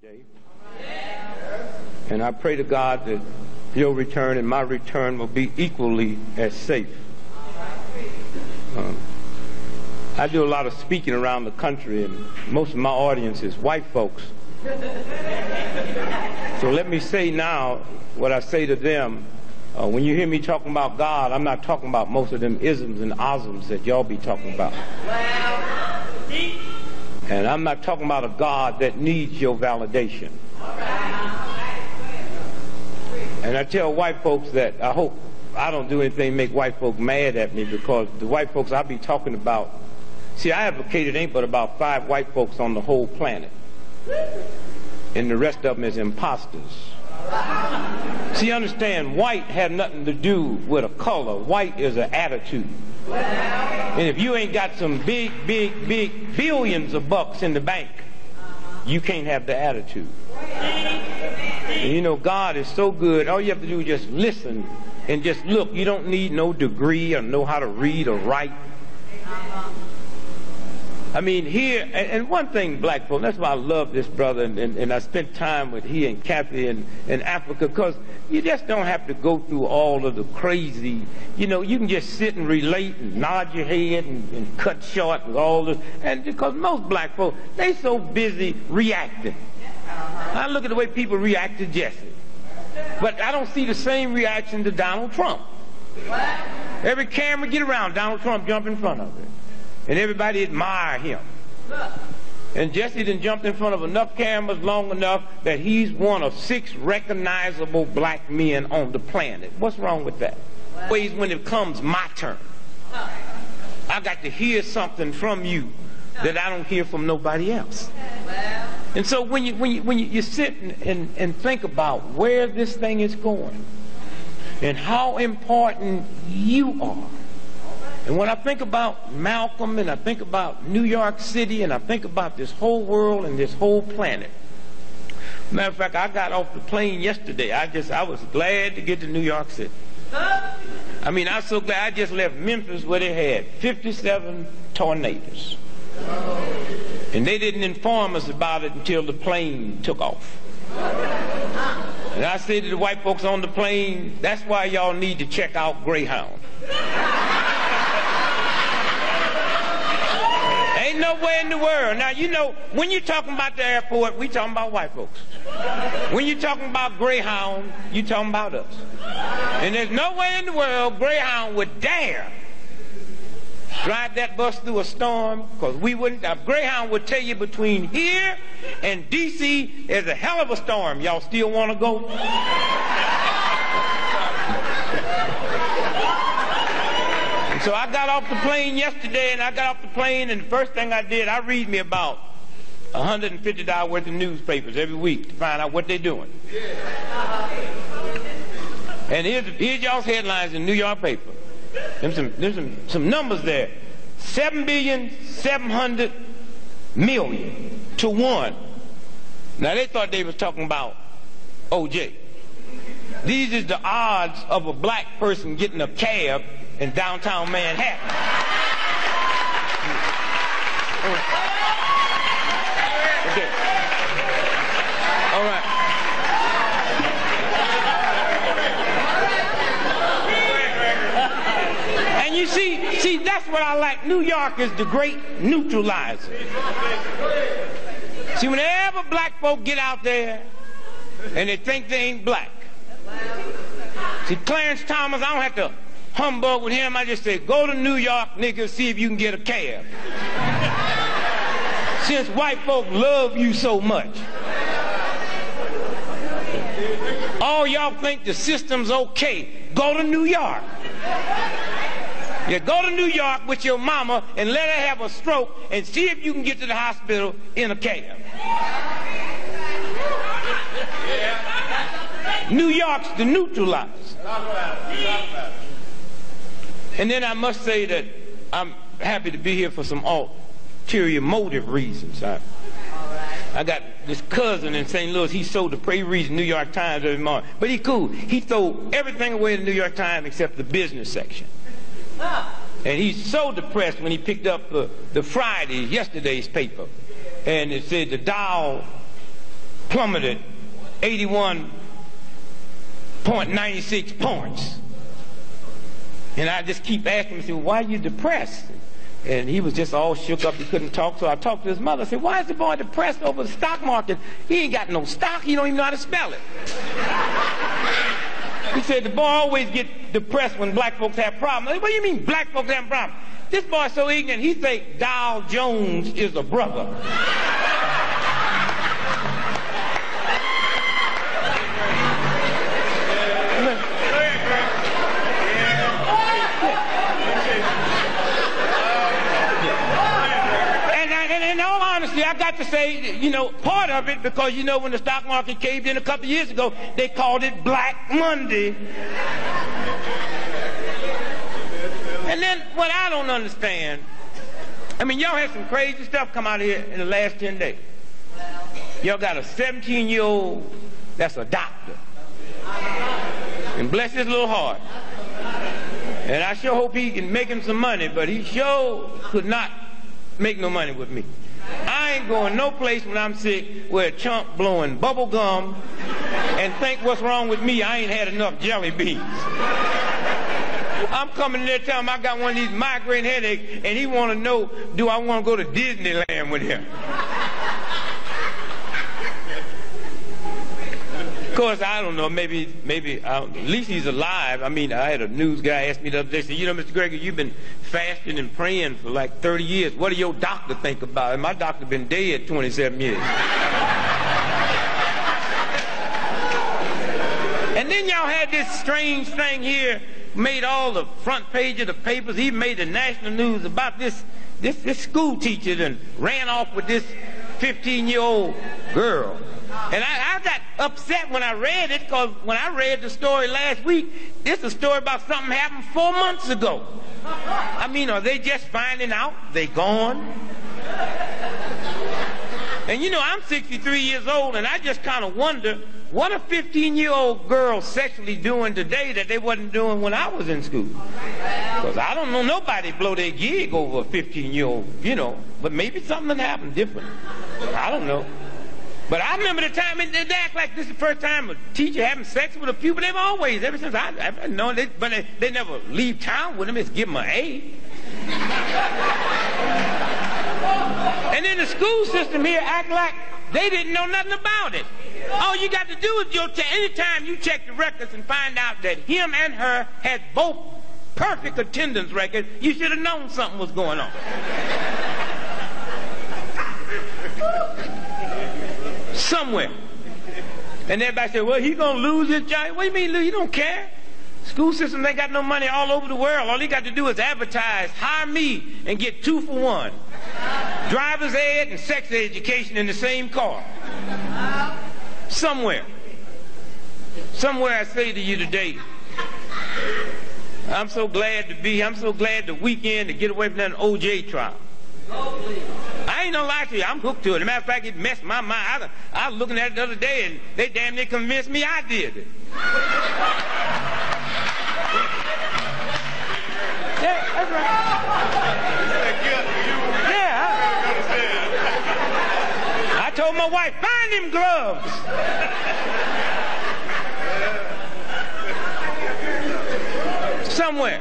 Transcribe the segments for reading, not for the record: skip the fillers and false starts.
today. And I pray to God that your return and my return will be equally as safe. I do a lot of speaking around the country, and most of my audience is white folks. So let me say now what I say to them. When you hear me talking about God, I'm not talking about most of them isms and osms that y'all be talking about. And I'm not talking about a God that needs your validation. And I tell white folks that I hope I don't do anything to make white folks mad at me, because the white folks I be talking about, see, I advocated ain't but about 5 white folks on the whole planet. And the rest of them is imposters. See, understand, white have nothing to do with a color. White is an attitude. And if you ain't got some big billions of bucks in the bank, you can't have the attitude. And you know, God is so good. All you have to do is just listen and just look. You don't need no degree or know how to read or write. I mean, here, and one thing, black folks, that's why I love this brother, and I spent time with he and Kathy in Africa, because you just don't have to go through all of the crazy, you know, you can just sit and relate and nod your head and cut short and all this, and because most black folks, they so busy reacting. I look at the way people react to Jesse, but I don't see the same reaction to Donald Trump. Every camera get around, Donald Trump jump in front of it. And everybody admire him. And Jesse done jumped in front of enough cameras long enough that he's one of 6 recognizable black men on the planet. What's wrong with that? Ways when it comes my turn, I got to hear something from you that I don't hear from nobody else. And so when you sit and think about where this thing is going and how important you are. And when I think about Malcolm, and I think about New York City, and I think about this whole world and this whole planet. Matter of fact, I got off the plane yesterday. I was glad to get to New York City. I mean, I was so glad. I just left Memphis where they had 57 tornadoes. And they didn't inform us about it until the plane took off. And I said to the white folks on the plane, that's why y'all need to check out Greyhound. Ain't nowhere in the world. Now, you know, when you're talking about the airport, we talking about white folks. When you're talking about Greyhound, you talking about us. And there's nowhere in the world Greyhound would dare drive that bus through a storm, because we wouldn't. Greyhound would tell you between here and D.C. there's a hell of a storm. Y'all still want to go? So I got off the plane yesterday, and the first thing I did, I read me about $150 worth of newspapers every week to find out what they're doing. And here's y'all's headlines in the New York paper. There's some numbers there. 7,700,000,000 to 1. Now they thought they was talking about O.J. These is the odds of a black person getting a cab in downtown Manhattan. Okay. All right. And you see, that's what I like. New York is the great neutralizer. See, whenever black folk get out there and they think they ain't black. See, Clarence Thomas, I don't have to humbug with him. I just say, go to New York, nigga, see if you can get a cab. Since white folk love you so much. All y'all think the system's okay. Go to New York. Yeah, go to New York with your mama and let her have a stroke and see if you can get to the hospital in a cab. New York's the neutralizer. And then I must say that I'm happy to be here for some ulterior motive reasons. I got this cousin in St. Louis. He sold the He reads the New York Times every morning. But he cool. He threw everything away in the New York Times except the business section. And he's so depressed when he picked up the yesterday's paper. And it said the Dow plummeted 81.96 points. And I just keep asking him, why are you depressed? And he was just all shook up. He couldn't talk. So I talked to his mother. I said, why is the boy depressed over the stock market? He ain't got no stock. He don't even know how to spell it. He said, the boy always gets depressed when black folks have problems. I said, what do you mean black folks have problems? This boy's so ignorant, he think Dow Jones is a brother. And in all honesty, I got to say, you know, part of it, because, you know, when the stock market caved in a couple of years ago, they called it Black Monday. And then what I don't understand, I mean, y'all had some crazy stuff come out of here in the last 10 days. Y'all got a 17-year-old that's a doctor. And bless his little heart. And I sure hope he can make him some money, but he sure could not make no money with me. I ain't going no place when I'm sick where a chump blowing bubble gum and think what's wrong with me, I ain't had enough jelly beans. I'm coming in there telling him I got one of these migraine headaches, and he want to know, do I want to go to Disneyland with him? Of course, I don't know, maybe at least he's alive. I mean, I had a news guy ask me the other day, said, you know, Mr. Gregory, you've been fasting and praying for like 30 years. What do your doctor think about it? My doctor been dead 27 years. And then y'all had this strange thing here, made all the front page of the papers, even made the national news about this school teacher and ran off with this 15-year-old girl. And I got upset when I read it, because when I read the story last week, this is a story about something happened 4 months ago. I mean, are they just finding out? They gone? And you know, I'm 63 years old, and I just kind of wonder, what a 15-year-old girl sexually doing today that they wasn't doing when I was in school? Because I don't know nobody blow their gig over a 15-year-old, you know, but maybe something happened different. I don't know. But I remember the time, they act like this is the first time a teacher having sex with a pupil. They've always, ever since I've known it, but they never leave town with them. It's give them an A. And then the school system here act like they didn't know nothing about it. All you got to do is anytime you check the records and find out that him and her had both perfect attendance records, you should have known something was going on. Somewhere. And everybody said, well, he's going to lose his job. What do you mean lose? He don't care. School systems ain't got no money all over the world. All he got to do is advertise, hire me, and get 2 for 1. Driver's ed and sex education in the same car. Somewhere. Somewhere I say to you today, I'm so glad the weekend to get away from that OJ trial. I ain't gonna lie to you, I'm hooked to it. As a matter of fact, it messed my mind. I was looking at it the other day, and they damn near convinced me I did it. Yeah, that's right. Yeah. I told my wife, find them gloves. Somewhere.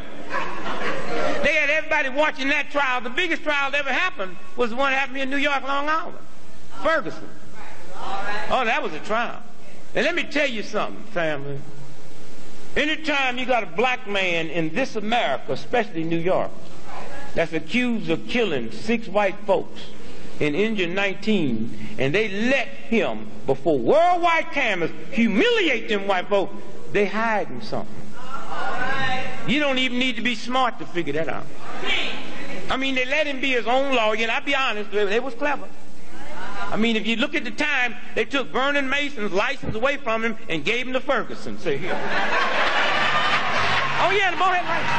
They had everybody watching that trial. The biggest trial that ever happened was the one that happened in New York, Long Island. Ferguson. Oh, that was a trial. And let me tell you something, family. Anytime you got a black man in this America, especially New York, that's accused of killing 6 white folks and injured 19, and they let him, before worldwide cameras, humiliate them white folks, they hiding something. You don't even need to be smart to figure that out. I mean, they let him be his own lawyer, and I'll be honest, they was clever. I mean, if you look at the time, they took Vernon Mason's license away from him and gave him to Ferguson. Say here. Oh yeah, the boy had license.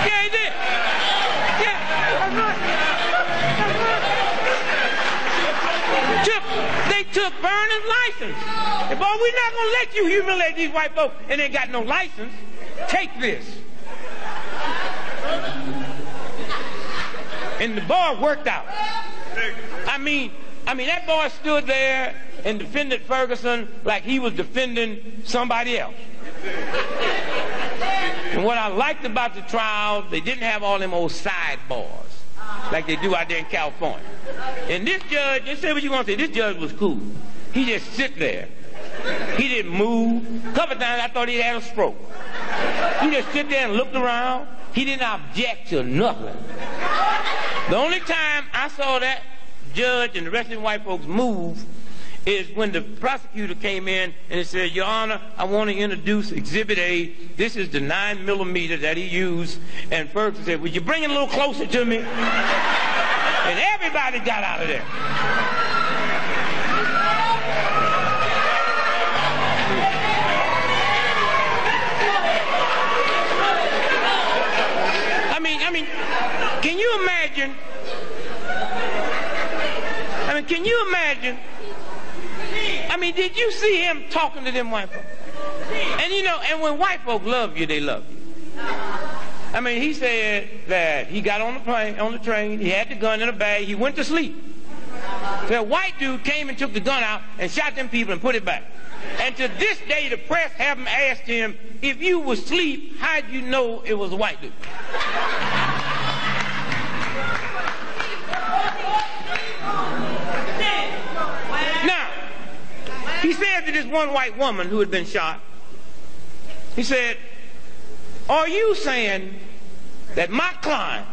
Yeah, he did. Yeah, that's right. They took Vernon's license. And boy, we're not gonna let you humiliate these white folks and they got no license. Take this. And the boy worked out. I mean, I mean, that boy stood there and defended Ferguson like he was defending somebody else. And what I liked about the trial, they didn't have all them old sidebars like they do out there in California. And this judge, just say what you want to say, this judge was cool. He just sit there. He didn't move. A couple times I thought he had a stroke. He just sit there and looked around. He didn't object to nothing. The only time I saw that judge and the rest of the white folks move is when the prosecutor came in and he said, Your Honor, I want to introduce Exhibit A. This is the 9mm that he used. And Ferguson said, would you bring it a little closer to me? And everybody got out of there. I mean, can you imagine? Can you imagine? Did you see him talking to them white folks? And and when white folks love you, they love you. He said that he got on the train, he had the gun in a bag, he went to sleep. So a white dude came and took the gun out and shot them people and put it back. And to this day, the press haven't asked him, if you was asleep, how'd you know it was a white dude? Now, he said to this one white woman who had been shot, he said, are you saying that my client,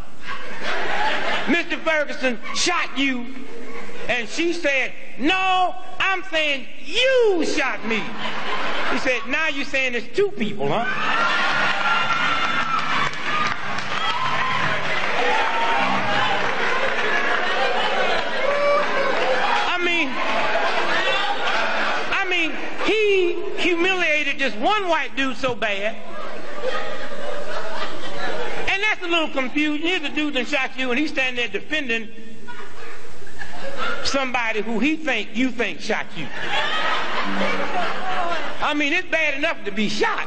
Mr. Ferguson, shot you? And she said, no, I'm saying you shot me. He said, now you're saying it's two people, huh? He humiliated this one white dude so bad. And that's a little confusing. Here's a dude that shot you and he's standing there defending somebody who you think shot you. It's bad enough to be shot.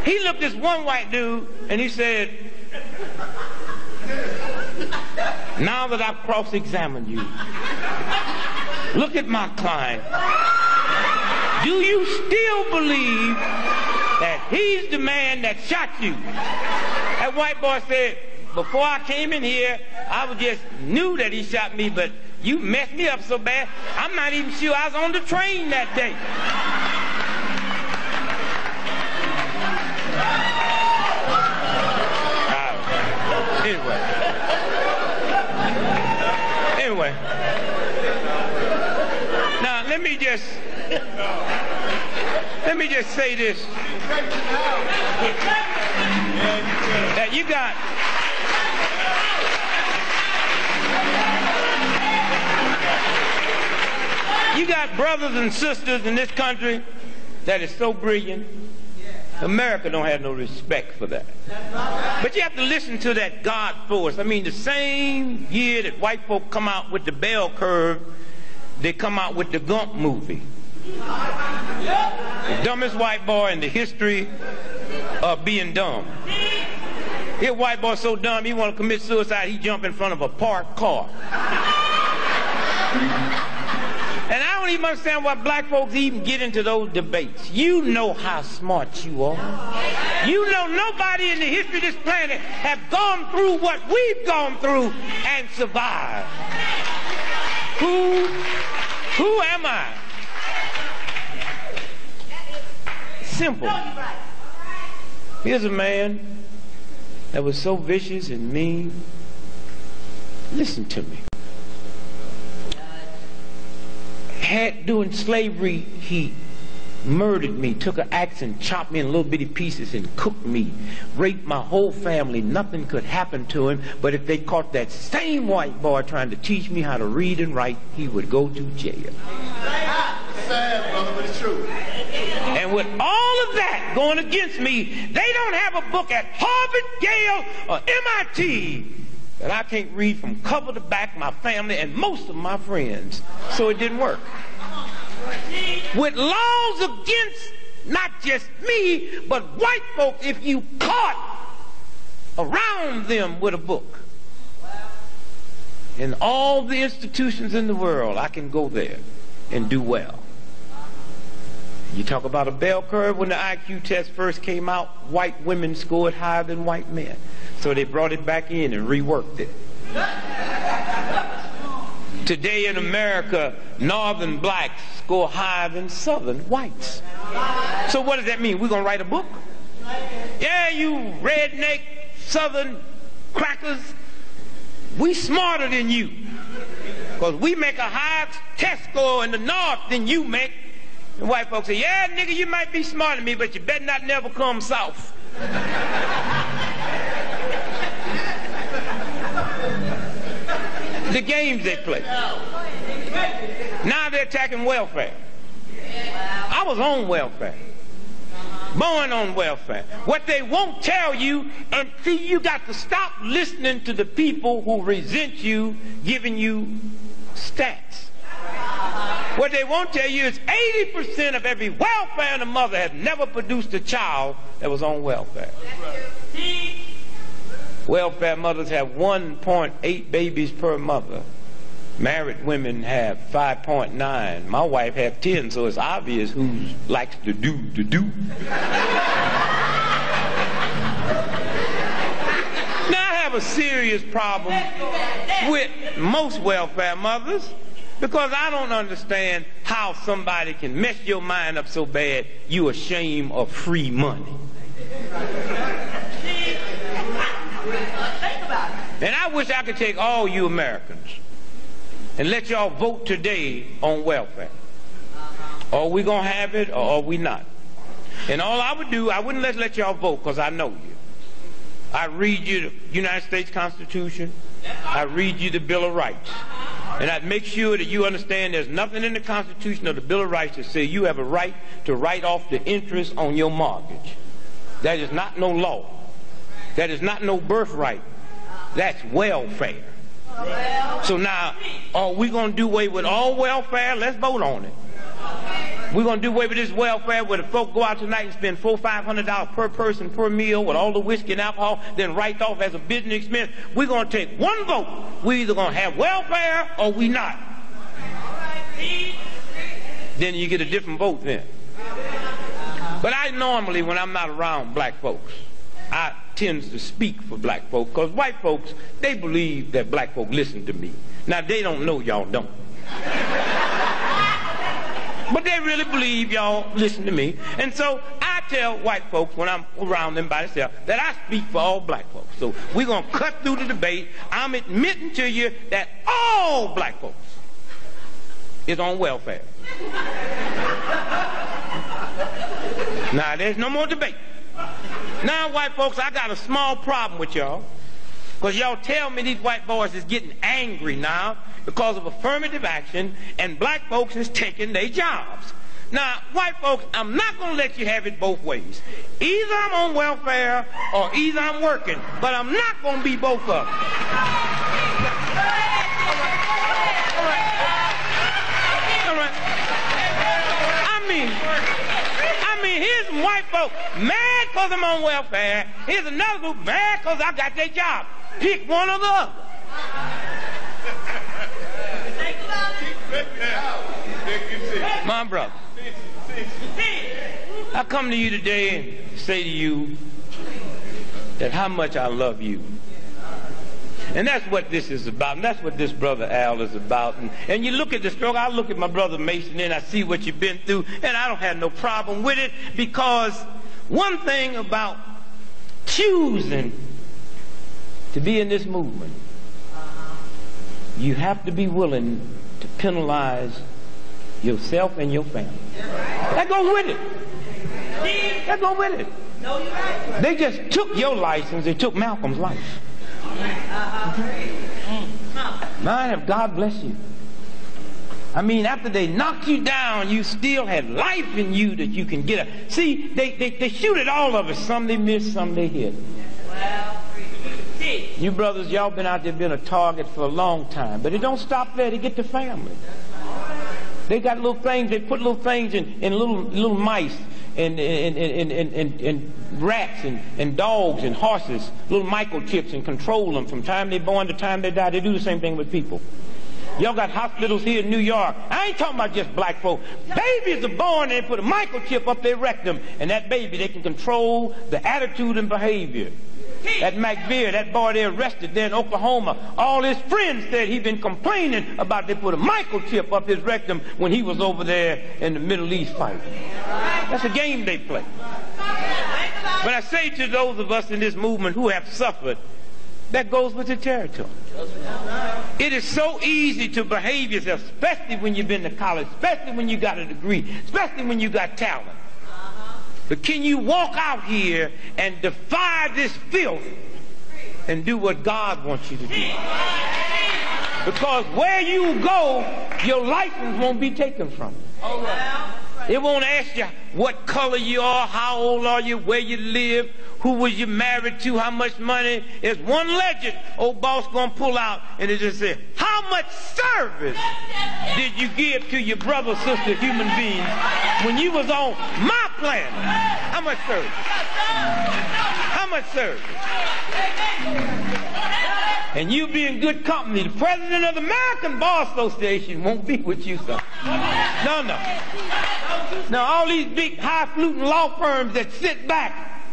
He looked at this one white dude and he said, now that I've cross-examined you, look at my client. Do you still believe that he's the man that shot you? That white boy said, before I came in here, I just knew that he shot me, but you messed me up so bad, I'm not even sure I was on the train that day. Anyway. Now, let me just say this. That you got brothers and sisters in this country that is so brilliant. America don't have no respect for that. But you have to listen to that God force. The same year that white folk come out with the bell curve, they come out with the Gump movie. The dumbest white boy in the history of being dumb. Here, white boy so dumb, he want to commit suicide, he jump in front of a parked car. And I don't even understand why black folks even get into those debates. You know how smart you are. You know nobody in the history of this planet have gone through what we've gone through and survived. Who am I? Simple. Here's a man that was so vicious and mean. Listen to me. During slavery, he murdered me, took an axe and chopped me in little bitty pieces and cooked me, raped my whole family. Nothing could happen to him, but if they caught that same white boy trying to teach me how to read and write, he would go to jail. Sad, brother, but it's true. And with all of that going against me, they don't have a book at Harvard, Yale, or MIT that I can't read from cover to back, my family and most of my friends. So it didn't work. With laws against not just me, but white folks, if you caught around them with a book, In all the institutions in the world, I can go there and do well. You talk about a bell curve. When the IQ test first came out, white women scored higher than white men. So they brought it back in and reworked it. Today in America, northern blacks score higher than southern whites. So what does that mean? We're going to write a book? Yeah, you redneck southern crackers, we smarter than you. Because we make a higher test score in the north than you make. And white folks say, yeah, nigga, you might be smarter than me, but you better not never come south. The games they play. Now they're attacking welfare. I was on welfare. Born on welfare. What they won't tell you, and see, you got to stop listening to the people who resent you giving you stats. What they won't tell you is 80% of every welfare in the mother has never produced a child that was on welfare. Welfare mothers have 1.8 babies per mother. Married women have 5.9. My wife have 10, so it's obvious who likes to do. Now I have a serious problem with most welfare mothers because I don't understand how somebody can mess your mind up so bad you ashamed of free money. And I wish I could take all you Americans and let y'all vote today on welfare. Are we going to have it or are we not? And all I would do, I wouldn't let y'all vote because I know you. I read you the United States Constitution. I read you the Bill of Rights. And I'd make sure that you understand there's nothing in the Constitution or the Bill of Rights that says you have a right to write off the interest on your mortgage. That is not no law. That is not no birthright. That's welfare. So now, are we going to do away with all welfare? Let's vote on it. We're going to do away with this welfare where the folk go out tonight and spend $400, $500 per person per meal with all the whiskey and alcohol, then write off as a business expense. We're going to take one vote. We're either going to have welfare or we not. Then you get a different vote then. But I normally, when I'm not around black folks, I tend to speak for black folks because white folks, they believe that black folk listen to me. Now, they don't know y'all don't. But they really believe y'all listen to me. And so I tell white folks when I'm around them by themselves that I speak for all black folks. So we're going to cut through the debate. I'm admitting to you that all black folks is on welfare. Now, there's no more debate. Now, white folks, I got a small problem with y'all. Because y'all tell me these white boys is getting angry now because of affirmative action and black folks is taking their jobs. Now, white folks, I'm not going to let you have it both ways. Either I'm on welfare or either I'm working. But I'm not going to be both of them. All right. I mean, here's some white folks mad because I'm on welfare. Here's another group mad because I got their job. Pick one or the other. My brother, I come to you today and say to you that how much I love you. And that's what this is about. And that's what this brother Al is about. And you look at the struggle. I look at my brother Mason and I see what you've been through. And I don't have no problem with it because one thing about choosing to be in this movement, you have to be willing to penalize yourself and your family. That goes with it. That goes with it. They just took your license. They took Malcolm's life. Man, if God bless you. I mean, after they knocked you down, you still had life in you that you can get up. See, they shoot at all of us. Some they miss, some they hit. You brothers, y'all been out there being a target for a long time. But it don't stop there. They get the family. They got little things. They put little things in little mice and rats and dogs and horses, little microchips, and control them from time they're born to time they die. They do the same thing with people. Y'all got hospitals here in New York. I ain't talking about just black folk. Babies are born and they put a microchip up their rectum, and that baby, they can control the attitude and behavior. That McVeigh, that boy they arrested there in Oklahoma, all his friends said he'd been complaining about they put a microchip up his rectum when he was over there in the Middle East fighting. That's a game they play. But I say to those of us in this movement who have suffered, that goes with the territory. It is so easy to behave yourself, especially when you've been to college, especially when you got a degree, especially when you got talent. But can you walk out here and defy this filth and do what God wants you to do? Because where you go, your license won't be taken from you. It won't ask you what color you are, how old are you, where you live, who was you married to, how much money. There's one legend old boss gonna pull out, and it just says, how much service did you give to your brother, sister, human beings when you was on my planet? How much service? How much service? And you be in good company. The president of the American Bar Association won't be with you, son. No, no. Now, all these big, high-fluting law firms that sit back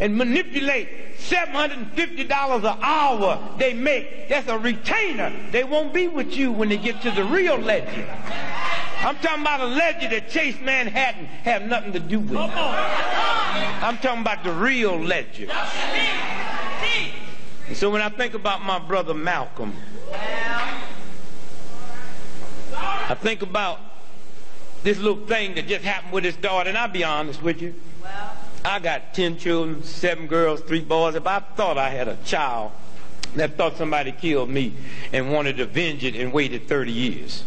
and manipulate $750 an hour they make, that's a retainer. They won't be with you when they get to the real legend. I'm talking about a legend that Chase Manhattan have nothing to do with. I'm talking about the real legend. And so when I think about my brother Malcolm, I think about this little thing that just happened with his daughter, and I'll be honest with you. I got 10 children, 7 girls, 3 boys. If I thought I had a child that thought somebody killed me and wanted to avenge it and waited 30 years,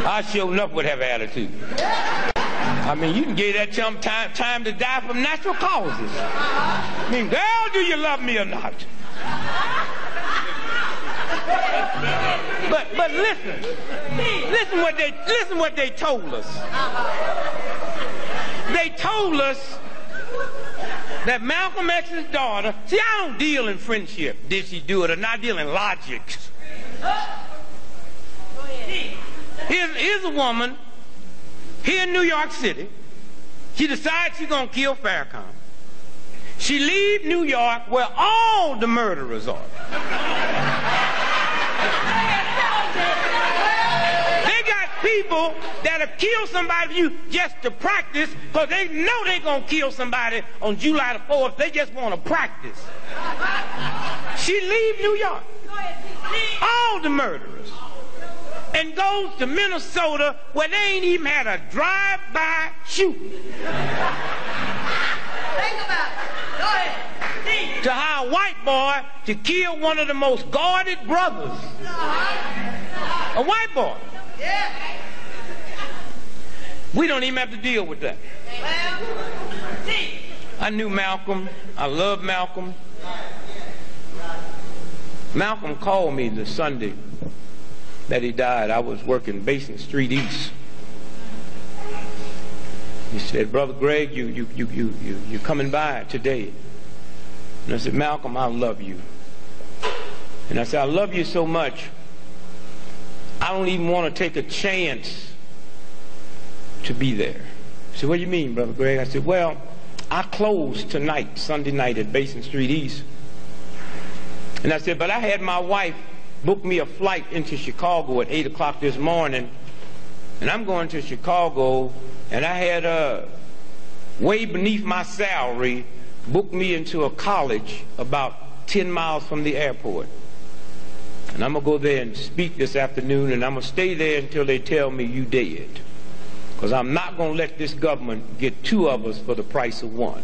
I sure enough would have attitude. I mean, you can give that chump time to die from natural causes. I mean, girl, do you love me or not? But listen what they told us. They told us that Malcolm X's daughter, see, I don't deal in friendship. Did she do it or not? I deal in logic. Here's a woman here in New York City. She decides she's going to kill Farrakhan. She leaves New York where all the murderers are. They got people that'll kill somebody for you just to practice, because they know they're going to kill somebody on July the 4th. They just want to practice. She leaves New York, all the murderers, and goes to Minnesota where they ain't even had a drive-by shooting. Think about it. Go ahead. To hire a white boy to kill one of the most guarded brothers. A white boy. We don't even have to deal with that. I knew Malcolm. I loved Malcolm. Malcolm called me the Sunday that he died. I was working Basin Street East. He said, Brother Greg, you coming by today? And I said, Malcolm, I love you. And I said, I love you so much, I don't even want to take a chance to be there. He said, what do you mean, Brother Greg? I said, well, I closed tonight, Sunday night at Basin Street East. And I said, but I had my wife book me a flight into Chicago at 8 o'clock this morning, and I'm going to Chicago, and I had way beneath my salary booked me into a college about 10 miles from the airport. And I'm going to go there and speak this afternoon, and I'm going to stay there until they tell me you dead. Because I'm not going to let this government get 2 of us for the price of 1.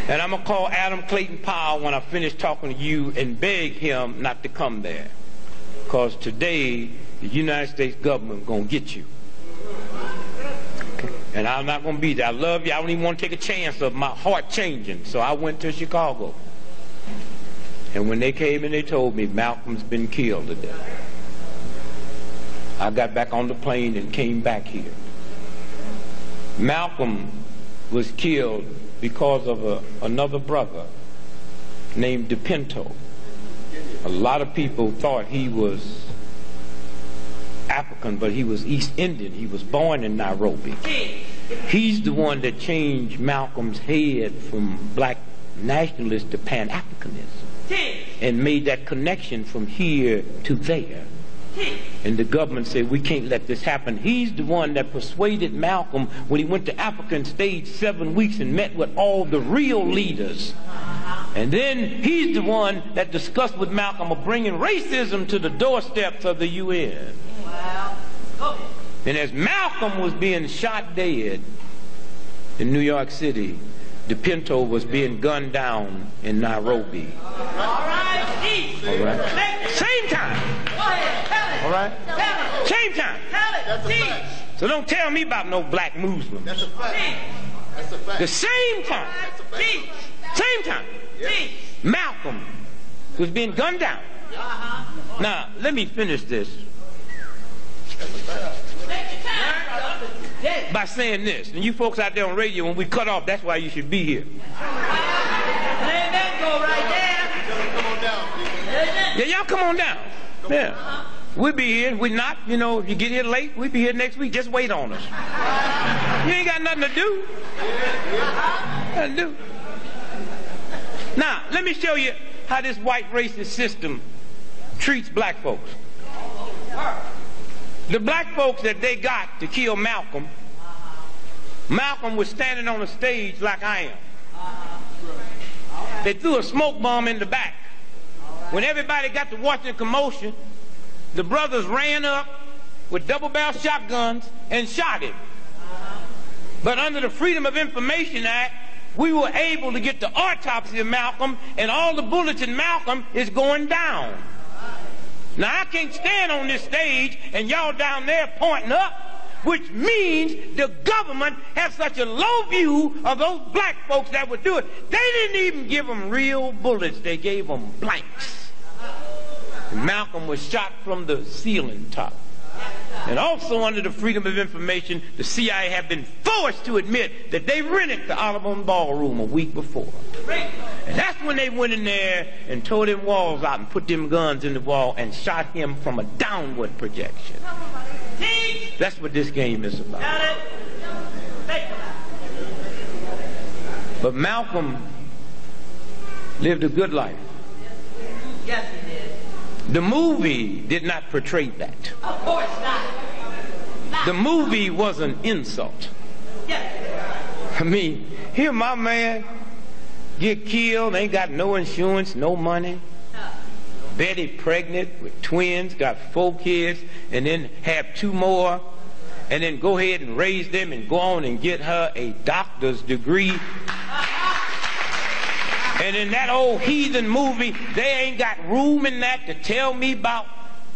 And I'm going to call Adam Clayton Powell when I finish talking to you and beg him not to come there. Because today, the United States government is going to get you. And I'm not going to be there. I love you. I don't even want to take a chance of my heart changing. So I went to Chicago. And when they came and they told me Malcolm's been killed today, I got back on the plane and came back here. Malcolm was killed because of another brother named DePinto. A lot of people thought he was African, but he was East Indian. He was born in Nairobi. He's the one that changed Malcolm's head from black nationalist to Pan-Africanism and made that connection from here to there. And the government said, we can't let this happen. He's the one that persuaded Malcolm when he went to Africa and stayed 7 weeks and met with all the real leaders. And then he's the one that discussed with Malcolm of bringing racism to the doorsteps of the UN. And as Malcolm was being shot dead in New York City, DePinto was being gunned down in Nairobi. All right. Same time. All right? Same time. That's a fact. So don't tell me about no black Muslims. That's a fact. That's a fact. The same time. Same time. Malcolm was being gunned down. Now, let me finish this by saying this. And you folks out there on radio, when we cut off, that's why you should be here. Yeah, y'all come on down. Yeah. We'll be here. We're not, you know, if you get here late, we'll be here next week. Just wait on us. You ain't got nothing to do. Nothing to do. Now, let me show you how this white racist system treats black folks. The black folks that they got to kill Malcolm, Malcolm was standing on a stage like I am. They threw a smoke bomb in the back. When everybody got to watching the commotion, the brothers ran up with double-barrel shotguns and shot him. But under the Freedom of Information Act, we were able to get the autopsy of Malcolm, and all the bullets in Malcolm is going down. Now, I can't stand on this stage and y'all down there pointing up, which means the government has such a low view of those black folks that would do it. They didn't even give them real bullets. They gave them blanks. And Malcolm was shot from the ceiling top. And also under the Freedom of Information, the CIA have been forced to admit that they rented the Audubon Ballroom a week before. And that's when they went in there and tore them walls out and put them guns in the wall and shot him from a downward projection. That's what this game is about. But Malcolm lived a good life. Yes, he did. The movie did not portray that. Of course not. The movie was an insult. Yes. I mean, here my man get killed, ain't got no insurance, no money. Betty pregnant with twins, got 4 kids, and then have 2 more, and then go ahead and raise them and go on and get her a doctor's degree. And in that old heathen movie, they ain't got room in that to tell me about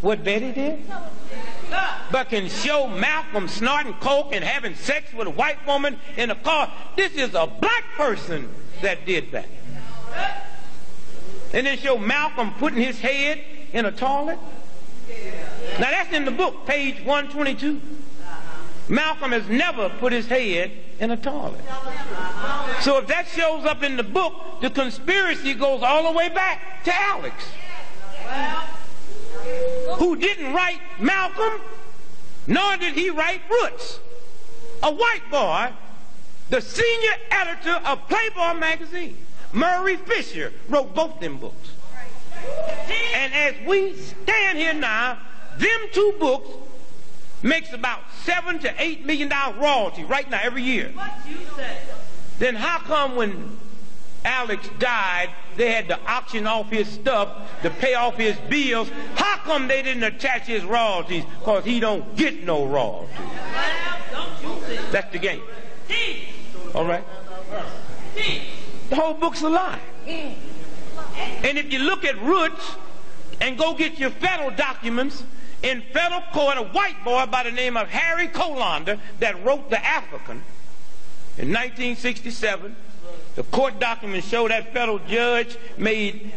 what Betty did. But can show Malcolm snorting coke and having sex with a white woman in a car. This is a black person that did that. And then show Malcolm putting his head in a toilet. Now that's in the book, page 122. Malcolm has never put his head in a toilet. So if that shows up in the book, the conspiracy goes all the way back to Alex, who didn't write Malcolm, nor did he write Roots. A white boy, the senior editor of Playboy magazine, Murray Fisher, wrote both them books. And as we stand here now, them 2 books makes about $7 to $8 million royalty right now every year. What you say? Then how come when Alex died, they had to auction off his stuff to pay off his bills? How come they didn't attach his royalties? Because he don't get no royalties. Well, don't you say? That's the game. All right? See? The whole book's a lie. And if you look at Roots and go get your federal documents, in federal court, a white boy by the name of Harry Colander that wrote The African in 1967, the court documents show that federal judge made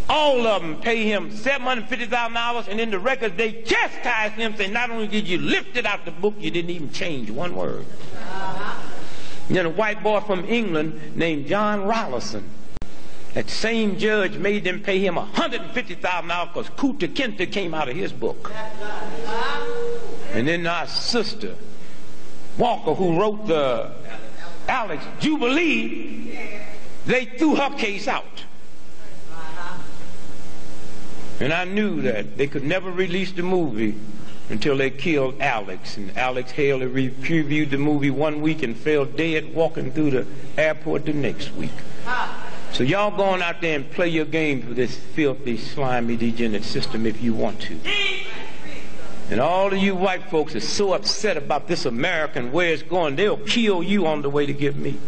all of them pay him $750,000, and in the records they chastised him, saying not only did you lift it out the book, you didn't even change one word. Then a white boy from England named John Rollison. That same judge made them pay him $150,000 because Kunta Kinte came out of his book. And then our sister Walker, who wrote the Alex Jubilee, they threw her case out. And I knew that they could never release the movie until they killed Alex. And Alex Haley reviewed the movie 1 week and fell dead walking through the airport the next week. So y'all going out there and play your games with this filthy, slimy, degenerate system if you want to. And all of you white folks are so upset about this American, where it's going, they'll kill you on the way to get me.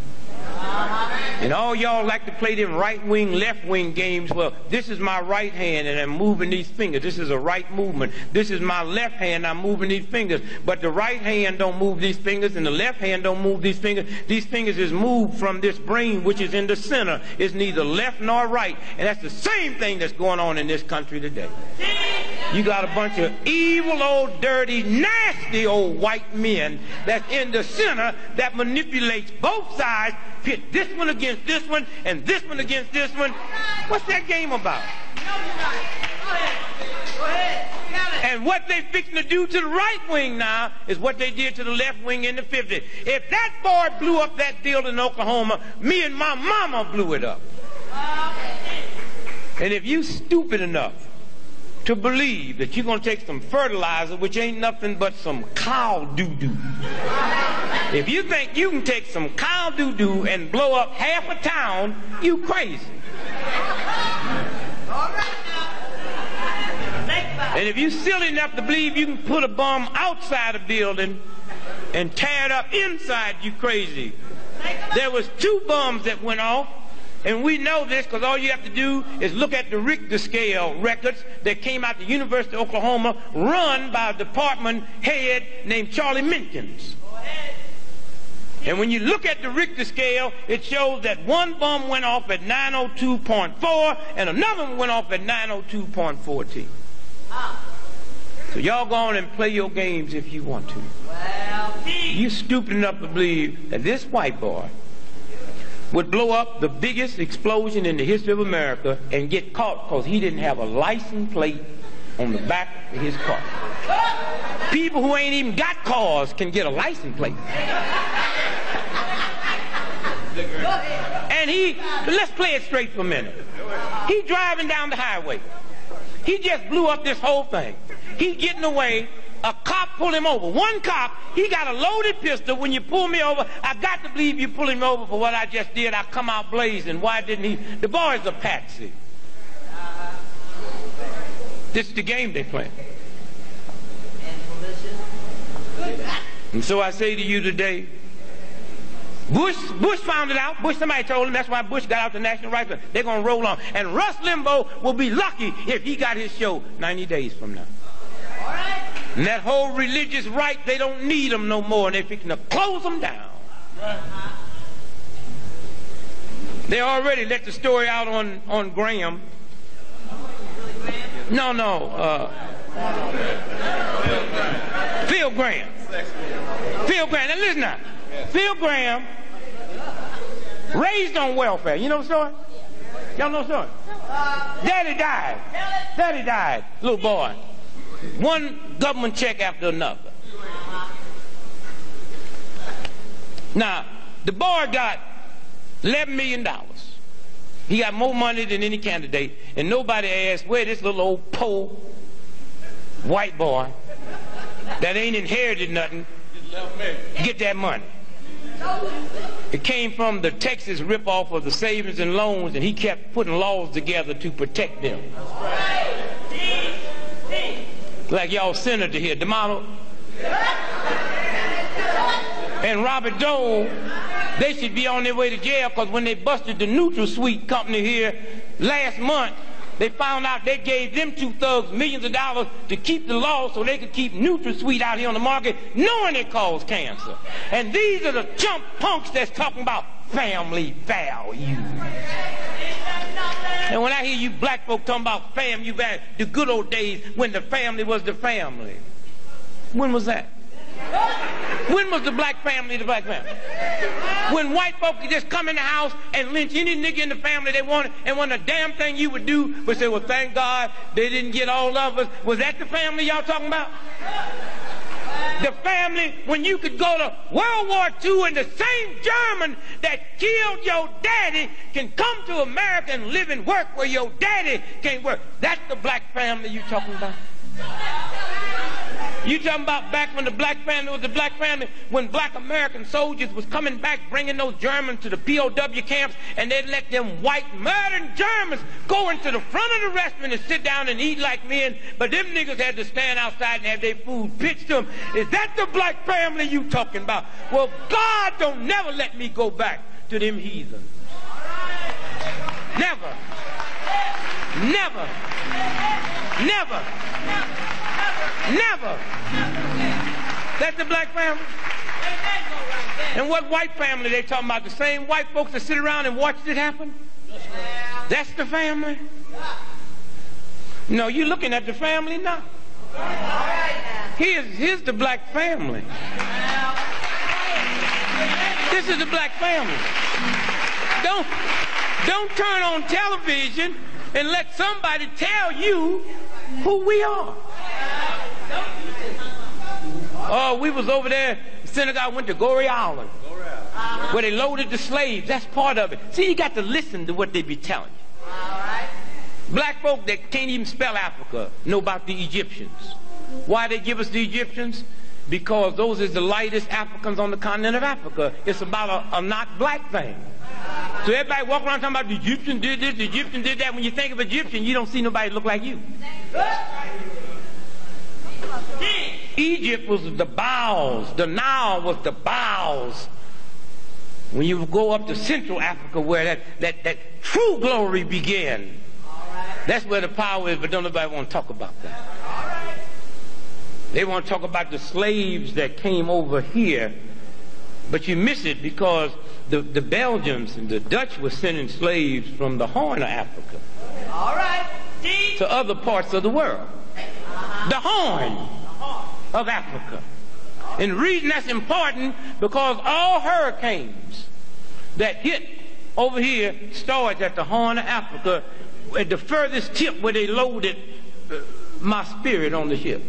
And all y'all like to play them right-wing, left-wing games. Well, this is my right hand and I'm moving these fingers. This is a right movement. This is my left hand, I'm moving these fingers. But the right hand don't move these fingers and the left hand don't move these fingers. These fingers is moved from this brain which is in the center. It's neither left nor right. And that's the same thing that's going on in this country today. You got a bunch of evil, old, dirty, nasty old white men that's in the center that manipulates both sides, pit this one against this one and this one against this one. What's that game about? And what they fixing to do to the right wing now is what they did to the left wing in the 50s. If that boy blew up that building in Oklahoma, me and my mama blew it up. And if you stupid enough to believe that you're going to take some fertilizer, which ain't nothing but some cow doo-doo. If you think you can take some cow doo-doo and blow up half a town, you crazy. And if you're silly enough to believe you can put a bomb outside a building and tear it up inside, you crazy. There was 2 bombs that went off. And we know this because all you have to do is look at the Richter scale records that came out the University of Oklahoma, run by a department head named Charlie Minkins. And when you look at the Richter scale, it shows that one bomb went off at 902.4 and another one went off at 902.14. So y'all go on and play your games if you want to. You stupid enough to believe that this white boy would blow up the biggest explosion in the history of America and get caught because he didn't have a license plate on the back of his car. People who ain't even got cars can get a license plate. And let's play it straight for a minute. He driving down the highway. He just blew up this whole thing. He's getting away. A cop pulled him over. One cop, he got a loaded pistol. When you pull me over, I got to believe you pulling me over for what I just did. I come out blazing. Why didn't he? The boy's a patsy. This is the game they play. And so I say to you today, Bush found it out. Somebody told him. That's why Bush got out the national rifle. They're going to roll on. And Rush Limbaugh will be lucky if he got his show 90 days from now. And that whole religious right, they don't need them no more, and they're fixing to close them down. They already let the story out on Graham. No. Phil Graham. Phil Graham. Now listen now. Phil Graham, raised on welfare. You know the story? Y'all know the story? Daddy died. Little boy. One government check after another. Now, the boy got $11 million. He got more money than any candidate, and nobody asked where this little old poor white boy that ain't inherited nothing get that money. It came from the Texas ripoff of the savings and loans, and he kept putting laws together to protect them. Like y'all senator here, DeMotto and Robert Dole, they should be on their way to jail because when they busted the Neutral Sweet company here last month, they found out they gave them 2 thugs millions of dollars to keep the law so they could keep Neutral Sweet out here on the market, knowing it caused cancer. And these are the chump punks that's talking about family value. And when I hear you black folk talking about family value, the good old days when the family was the family. When was that? When was the black family the black family? When white folk could just come in the house and lynch any nigga in the family they wanted, and when the damn thing you would do was say, well, thank God they didn't get all of us. Was that the family y'all talking about? The family when you could go to World War II and the same German that killed your daddy can come to America and live and work where your daddy can't work. That's the black family you talking about? You talking about back when the black family was the black family, when black American soldiers was coming back bringing those Germans to the POW camps, and they'd let them white murdering Germans go into the front of the restaurant and sit down and eat like men, but them niggas had to stand outside and have their food pitched to them. Is that the black family you talking about? Well, God don't never let me go back to them heathens. Never. Never. Never. Never. That's the black family. And what white family they talking about? The same white folks that sit around and watch it happen? That's the family? No, you're looking at the family now. Here's the black family. This is the black family. Don't turn on television and let somebody tell you who we are. Oh, we was over there, the synagogue went to Goree Island, where they loaded the slaves. That's part of it. See, you got to listen to what they be telling you. Black folk that can't even spell Africa know about the Egyptians. Why they give us the Egyptians? Because those is the lightest Africans on the continent of Africa. It's about a not black thing. So everybody walk around talking about the Egyptian did this, the Egyptian did that. When you think of Egyptian, you don't see nobody look like you. Egypt was the bowels. The Nile was the bowels. When you go up to Central Africa where that true glory began. That's where the power is, but don't nobody want to talk about that. They want to talk about the slaves that came over here, but you miss it because the Belgians and the Dutch were sending slaves from the Horn of Africa to other parts of the world. The Horn of Africa. And the reason that's important, because all hurricanes that hit over here started at the Horn of Africa, at the furthest tip where they loaded my spirit on the ship.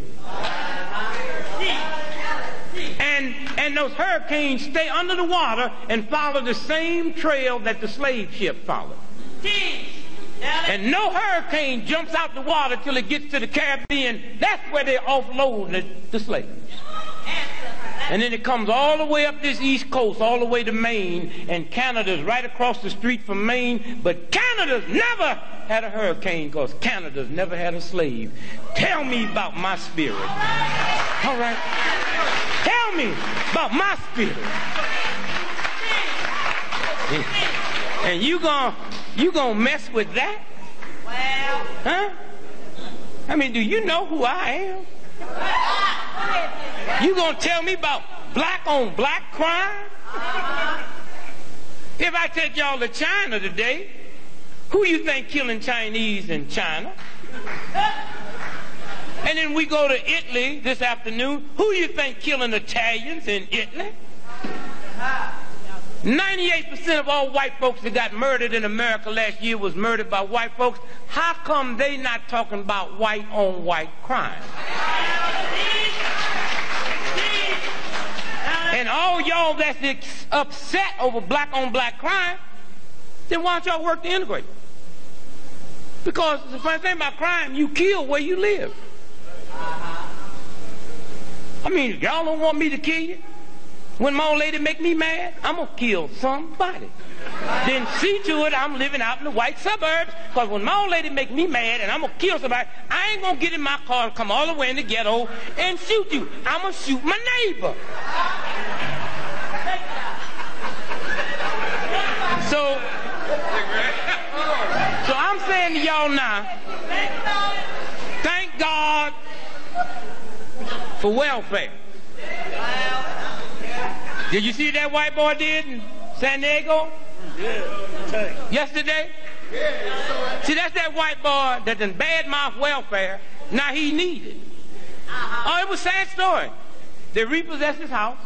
And those hurricanes stay under the water and follow the same trail that the slave ship followed. And no hurricane jumps out the water till it gets to the Caribbean. That's where they offload the slaves. And then it comes all the way up this east coast, all the way to Maine, and Canada's right across the street from Maine. But Canada's never had a hurricane because Canada's never had a slave. Tell me about my spirit. All right? Tell me about my spirit. And you gonna mess with that? Huh? I mean, do you know who I am? You gonna tell me about black on black crime? If I take y'all to China today, who you think killing Chinese in China? And then we go to Italy this afternoon, who you think killing Italians in Italy? 98% of all white folks that got murdered in America last year was murdered by white folks. How come they not talking about white on white crime? And all y'all that's upset over black on black crime, then why don't y'all work to integrate? Because the funny thing about crime, you kill where you live. I mean, if y'all don't want me to kill you, when my old lady make me mad, I'm going to kill somebody. Then see to it I'm living out in the white suburbs, because when my old lady make me mad and I'm going to kill somebody, I ain't going to get in my car and come all the way in the ghetto and shoot you. I'm going to shoot my neighbor. So I'm saying to y'all now, thank God for welfare. Did you see that white boy did in San Diego? Yeah. Yesterday? Yeah. See, that's that white boy that done badmouth welfare. Now he needed. Oh, it was a sad story. They repossessed his house.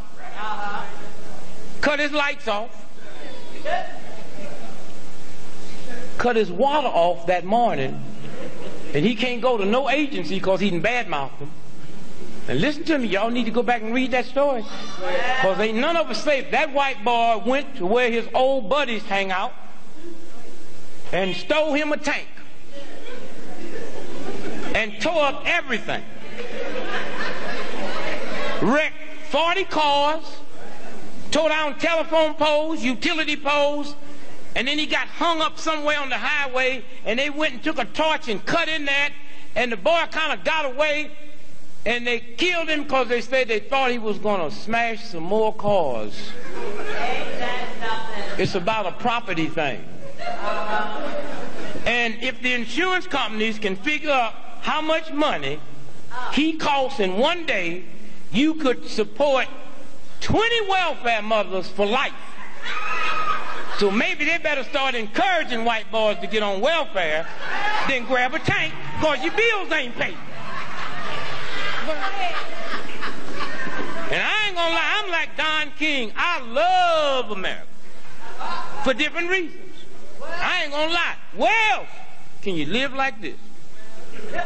cut his lights off, cut his water off that morning, and he can't go to no agency because he done badmouthed them. And listen to me, y'all need to go back and read that story. Because ain't none of us safe. That white boy went to where his old buddies hang out and stole him a tank and tore up everything. Wrecked 40 cars, tore down telephone poles, utility poles, and then he got hung up somewhere on the highway, and they went and took a torch and cut in that, and the boy kind of got away, and they killed him because they said they thought he was going to smash some more cars. It's about a property thing. And if the insurance companies can figure out how much money he costs in one day, you could support 20 welfare mothers for life. So maybe they better start encouraging white boys to get on welfare than grab a tank because your bills ain't paid. And I ain't gonna lie, I'm like Don King. I love America for different reasons. I ain't gonna lie. Where else can you live like this?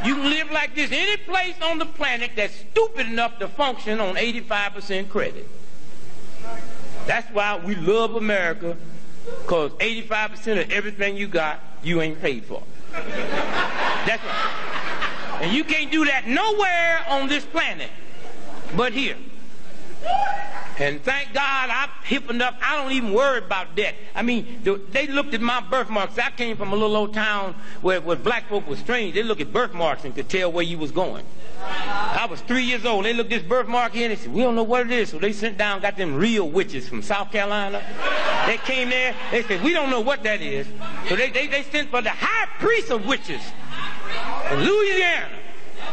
You can live like this any place on the planet that's stupid enough to function on 85% credit. That's why we love America, because 85% of everything you got, you ain't paid for. That's right. And you can't do that nowhere on this planet but here. And thank God I'm hip enough, I don't even worry about that. I mean, they looked at my birthmarks. I came from a little old town where black folk were strange. They look at birthmarks and could tell where you was going. I was 3 years old. They looked at this birthmark here and they said, we don't know what it is. So they sent down, got them real witches from South Carolina. They came there, they said, we don't know what that is. So they sent for the high priest of witches in Louisiana.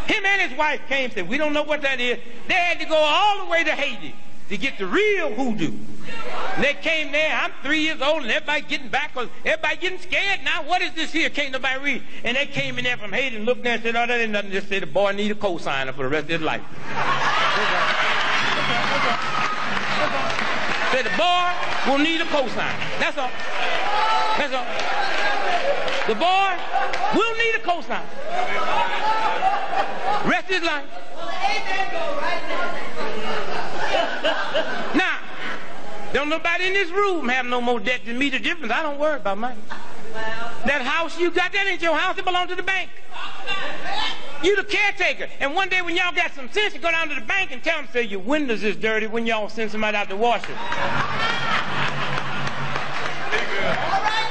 Him and his wife came and said, we don't know what that is. They had to go all the way to Haiti to get the real hoodoo. And they came there, I'm 3 years old, and everybody getting back, because everybody getting scared now. What is this here? Can't nobody read. And they came in there from Haiti and looked there and said, oh, that ain't nothing. Just said the boy need a cosigner for the rest of his life. Said the boy will need a cosigner. That's all. That's all. The boy will need a cosigner. Rest of his life. Now, don't nobody in this room have no more debt than me. The difference, I don't worry about money. That house you got, that ain't your house. It belongs to the bank. You the caretaker. And one day when y'all got some sense, you go down to the bank and tell them, say, your windows is dirty when y'all send somebody out to wash it. All right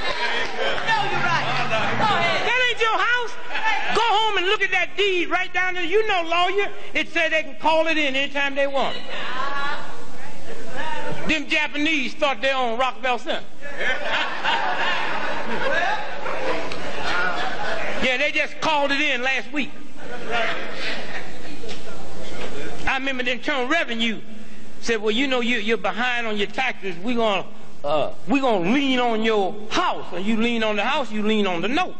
now. No, you're right. Go ahead. That ain't your house. Go home and look at that deed right down there. You know, lawyer, it said they can call it in anytime they want it. Them Japanese thought they owned Rockefeller Center. Yeah, they just called it in last week. I remember the Internal Revenue said, well, you know, you're behind on your taxes. We're gonna lean on your house. And you lean on the house, you lean on the note.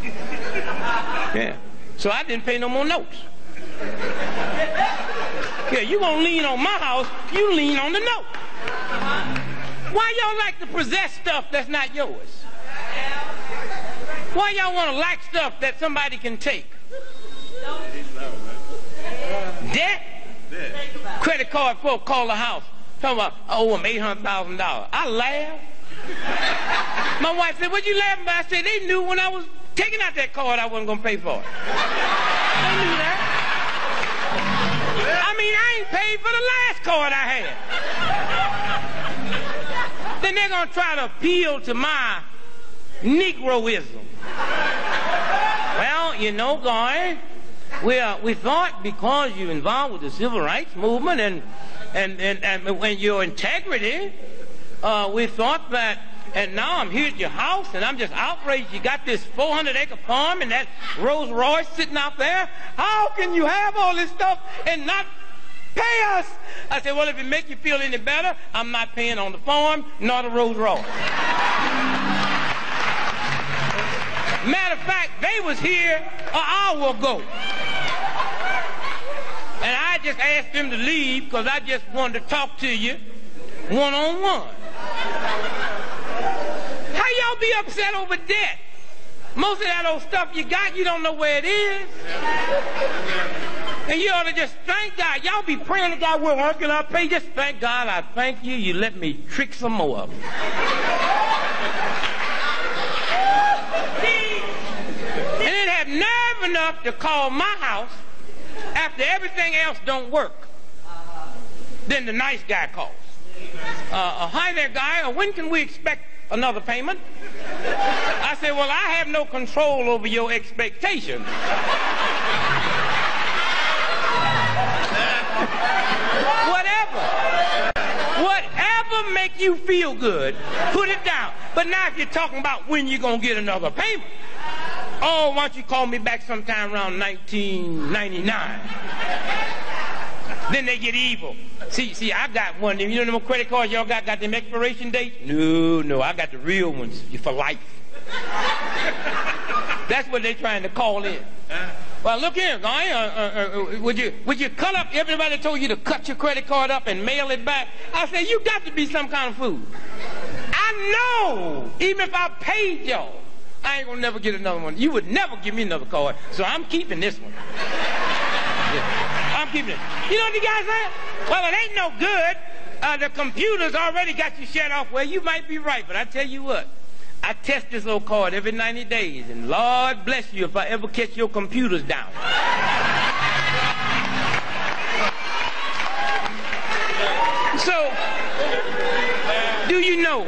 Yeah. So I didn't pay no more notes. Yeah, you gonna lean on my house, you lean on the note. Why y'all like to possess stuff that's not yours? Why y'all want to like stuff that somebody can take? Debt? Credit card folk call the house. Talking about, I owe them $800,000. I laughed. My wife said, what you laughing about? I said, they knew when I was taking out that card I wasn't going to pay for it. They knew that. I mean, I ain't paid for the last card I had. Then they're going to try to appeal to my Negroism. Well, you know, guy, we thought because you're involved with the civil rights movement and when your integrity, we thought that, and now I'm here at your house and I'm just outraged. You got this 400-acre farm and that Rolls Royce sitting out there. How can you have all this stuff and not pay us? I said, well, if it makes you feel any better, I'm not paying on the farm, nor the Rolls Royce. Matter of fact, they was here an hour ago. And I just asked them to leave because I just wanted to talk to you one-on-one. How y'all be upset over debt? Most of that old stuff you got, you don't know where it is. And you ought to just thank God. Y'all be praying to God, well, how can I pay? Just thank God, I thank you. You let me trick some more of them. And then have nerve enough to call my house after everything else don't work. Then the nice guy calls. Hi there, guy. When can we expect another payment? I said, well, I have no control over your expectations. Whatever make you feel good, put it down. But now if you're talking about when you're going to get another payment, oh, why don't you call me back sometime around 1999? Then they get evil. See, I got one of them. You know them credit cards y'all got them expiration dates? No, I got the real ones for life. That's what they're trying to call in. Well, look here, guy. Would you cut up? Everybody told you to cut your credit card up and mail it back. I said, you got to be some kind of fool. I know, even if I paid y'all, I ain't gonna never get another one. You would never give me another card, so I'm keeping this one. Yeah, I'm keeping it. You know what the guy said? Well, it ain't no good. The computer's already got you shut off. Well, you might be right, but I tell you what. I test this old card every 90 days, and Lord bless you if I ever catch your computers down. So, do you know?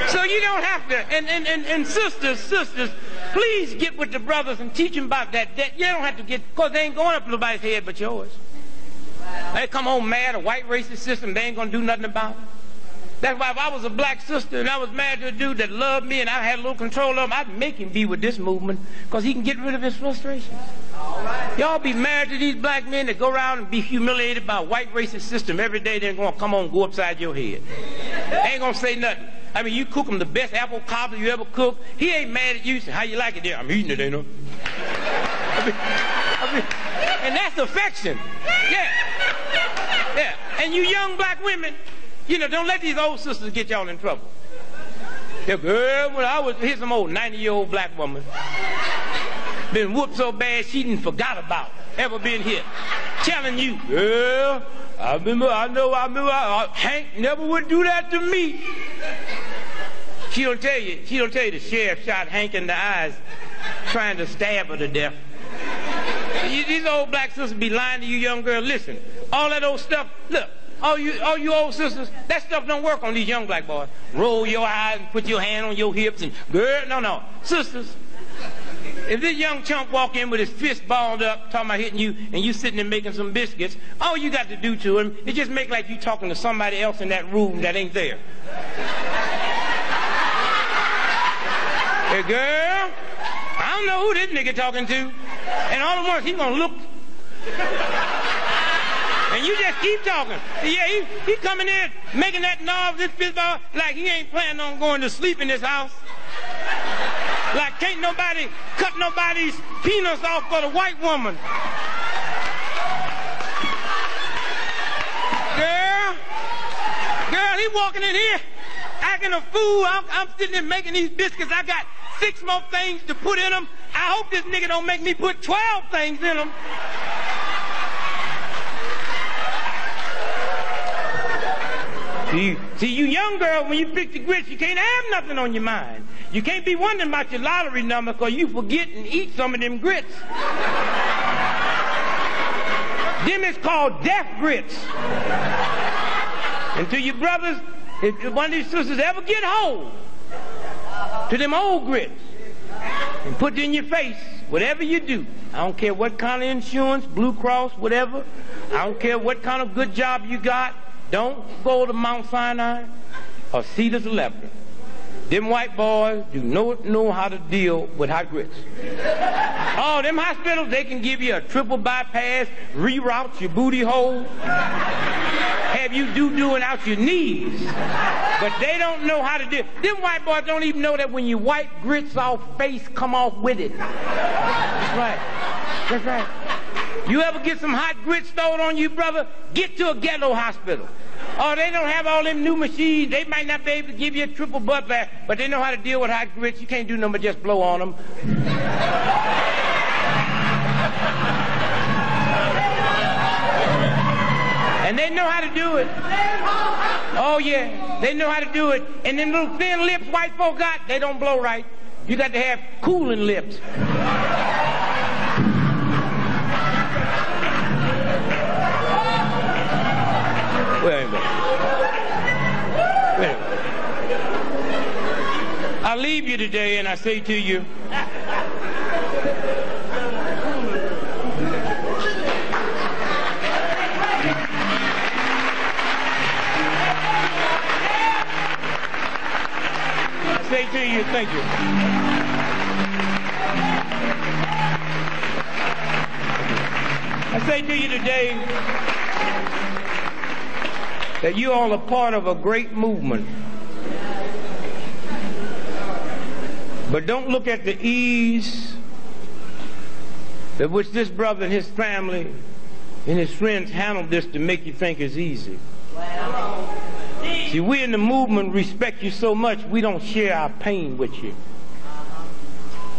So you don't have to, and sisters, please get with the brothers and teach them about that debt. You don't have to get, because they ain't going up nobody's head but yours. They come home mad, a white racist system, they ain't going to do nothing about it. That's why if I was a black sister and I was married to a dude that loved me and I had a little control of him, I'd make him be with this movement because he can get rid of his frustrations. Y'all be married to these black men that go around and be humiliated by a white racist system every day. They're going to come on and go upside your head. They ain't going to say nothing. I mean, you cook him the best apple cobbler you ever cooked. He ain't mad at you. Say, how you like it there? I'm eating it, ain't I? And that's affection. Yeah. And you young black women, you know, don't let these old sisters get y'all in trouble. Yeah, girl, here's some old 90-year-old black woman. Been whooped so bad she didn't forgot about ever been hit. Telling you, girl, I remember, Hank never would do that to me. She don't tell you the sheriff shot Hank in the eyes trying to stab her to death. These old black sisters be lying to you young girls. Listen, all that old stuff, look, all you old sisters, that stuff don't work on these young black boys. Roll your eyes and put your hand on your hips and, girl, no. Sisters, if this young chump walk in with his fist balled up, talking about hitting you, and you sitting there making some biscuits, all you got to do to him is just make like you talking to somebody else in that room that ain't there. Hey, girl, I don't know who this nigga talking to. And all at once, he gonna look. And you just keep talking. Yeah, he coming in, making that noise, this fist ball, like he ain't planning on going to sleep in this house. Like can't nobody cut nobody's penis off for the white woman. Girl, he walking in here acting a fool. I'm sitting there making these biscuits. I got 6 more things to put in them. I hope this nigga don't make me put 12 things in them. See, you young girl, when you pick the grits, you can't have nothing on your mind. You can't be wondering about your lottery number because you forget and eat some of them grits. Them is called death grits. And to your brothers, if one of these sisters ever get hold to them old grits and put it in your face, whatever you do, I don't care what kind of insurance, Blue Cross, whatever, I don't care what kind of good job you got, don't go to Mount Sinai or Cedars 11. Them white boys do not know how to deal with hot grits. Oh, them hospitals, they can give you a triple bypass, reroute your booty hole, have you doing out your knees. But they don't know how to do it. Them white boys don't even know that when you wipe grits off, face come off with it. That's right. That's right. You ever get some hot grits thrown on you, brother? Get to a ghetto hospital. Oh, they don't have all them new machines. They might not be able to give you a triple butt bath, but they know how to deal with hot grits. You can't do nothing but just blow on them. And they know how to do it. Oh, yeah. They know how to do it. And them little thin lips white folk got, they don't blow right. You got to have cooling lips. Wait a minute. I leave you today and I say to you, thank you. I say to you today that you all are part of a great movement. But don't look at the ease at which this brother and his family and his friends handled this to make you think it's easy. See, we in the movement respect you so much, we don't share our pain with you.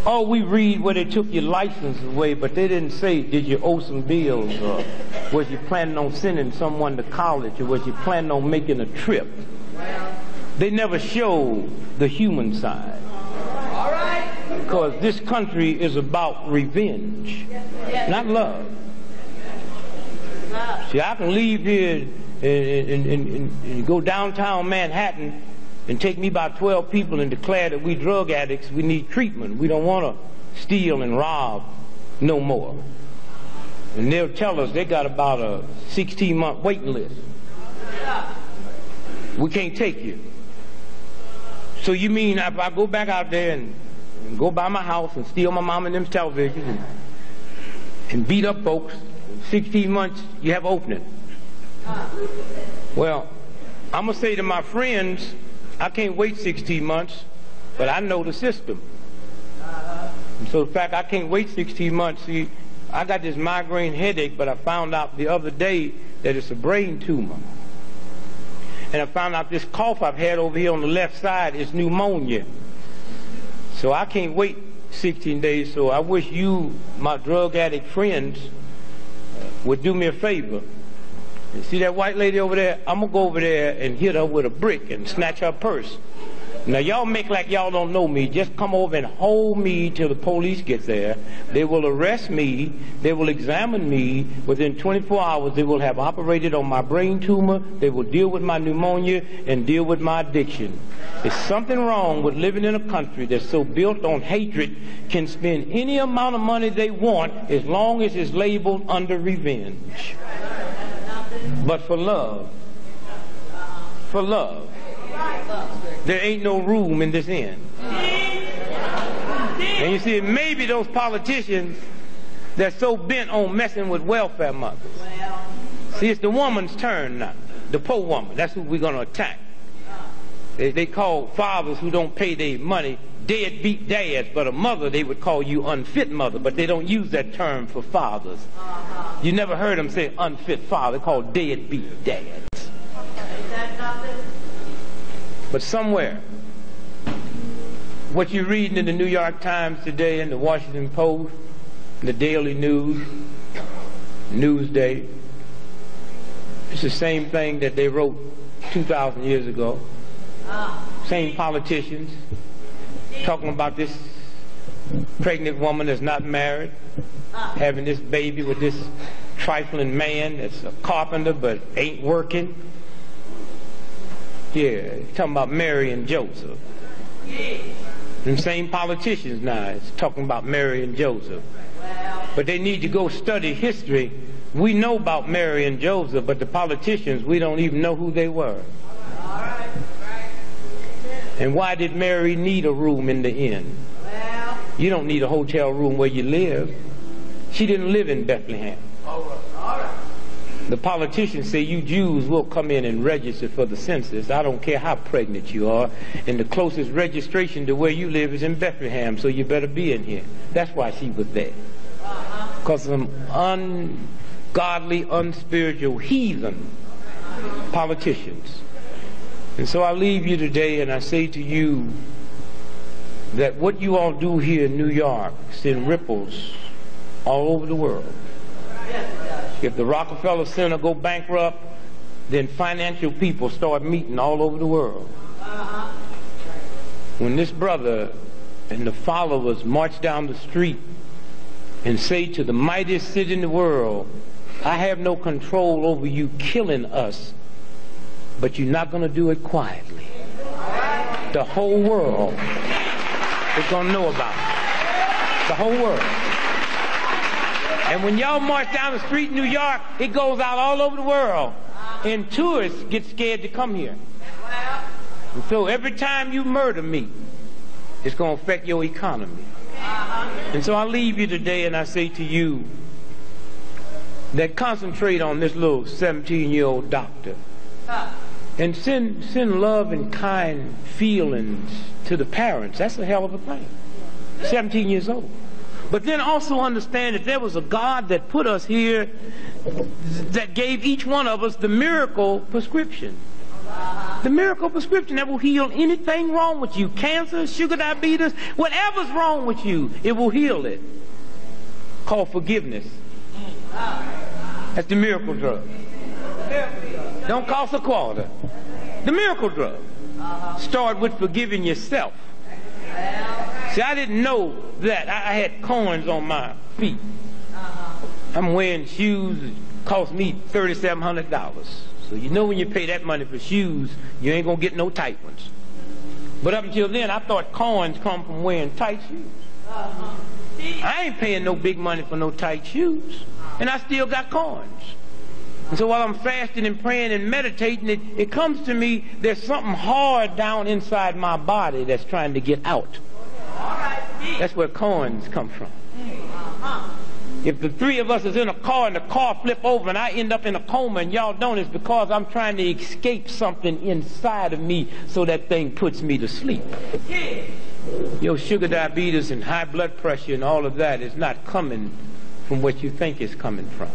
Oh, we read where they took your license away, but they didn't say, did you owe some bills, or was you planning on sending someone to college, or was you planning on making a trip? They never showed the human side. Because this country is about revenge, not love. See, I can leave here and go downtown Manhattan and take me about 12 people and declare that we drug addicts, we need treatment. We don't want to steal and rob no more. And they'll tell us they got about a 16-month waiting list. We can't take you. So you mean if I go back out there and go by my house and steal my mom and them's television and beat up folks, 16 months you have opening? Well, I'm going to say to my friends, I can't wait 16 months, but I know the system. And so the fact I can't wait 16 months, see, I got this migraine headache, but I found out the other day that it's a brain tumor. And I found out this cough I've had over here on the left side is pneumonia. So I can't wait 16 days, so I wish you, my drug addict friends, would do me a favor. And see that white lady over there? I'm going to go over there and hit her with a brick and snatch her purse. Now, y'all make like y'all don't know me. Just come over and hold me till the police get there. They will arrest me. They will examine me. Within 24 hours, they will have operated on my brain tumor. They will deal with my pneumonia and deal with my addiction. There's something wrong with living in a country that's so built on hatred, can spend any amount of money they want as long as it's labeled under revenge. But for love, there ain't no room in this inn. And you see, maybe those politicians that's so bent on messing with welfare mothers. See, it's the woman's turn now. The poor woman, that's who we're going to attack. They call fathers who don't pay their money deadbeat dads, but a mother they would call you unfit mother, but they don't use that term for fathers. You never heard them say unfit father, called deadbeat dads. But somewhere, what you're reading in the New York Times today and the Washington Post, the Daily News, Newsday, it's the same thing that they wrote 2,000 years ago. Same politicians talking about this pregnant woman that's not married, having this baby with this trifling man that's a carpenter but ain't working. Yeah, talking about Mary and Joseph. Them same politicians now is talking about Mary and Joseph. But they need to go study history. We know about Mary and Joseph, but the politicians, we don't even know who they were. And why did Mary need a room in the inn? You don't need a hotel room where you live. She didn't live in Bethlehem. The politicians say you Jews will come in and register for the census. I don't care how pregnant you are. And the closest registration to where you live is in Bethlehem, so you better be in here. That's why she was there. because some ungodly, unspiritual, heathen politicians. And so I leave you today and I say to you that what you all do here in New York send ripples all over the world. If the Rockefeller Center go bankrupt, then financial people start meeting all over the world. When this brother and the followers march down the street and say to the mightiest city in the world, I have no control over you killing us, but you're not going to do it quietly. The whole world is going to know about it. The whole world. And when y'all march down the street in New York, it goes out all over the world. And tourists get scared to come here. And so every time you murder me, it's going to affect your economy. And so I leave you today and I say to you that concentrate on this little 17-year-old doctor. And send love and kind feelings to the parents. That's a hell of a thing. 17 years old. But then also understand that there was a God that put us here that gave each one of us the miracle prescription. The miracle prescription that will heal anything wrong with you. Cancer, sugar diabetes, whatever's wrong with you, it will heal it. Called forgiveness. That's the miracle drug. Don't cost a quarter. The miracle drug. Start with forgiving yourself. See, I didn't know that. I had corns on my feet. I'm wearing shoes that cost me $3,700. So you know when you pay that money for shoes, you ain't going to get no tight ones. But up until then, I thought corns come from wearing tight shoes. I ain't paying no big money for no tight shoes. And I still got corns. And so while I'm fasting and praying and meditating, it comes to me there's something hard down inside my body that's trying to get out. That's where corns come from. If the three of us is in a car and the car flip over and I end up in a coma and y'all don't, it's because I'm trying to escape something inside of me so that thing puts me to sleep. Your sugar diabetes and high blood pressure and all of that is not coming from what you think it's coming from.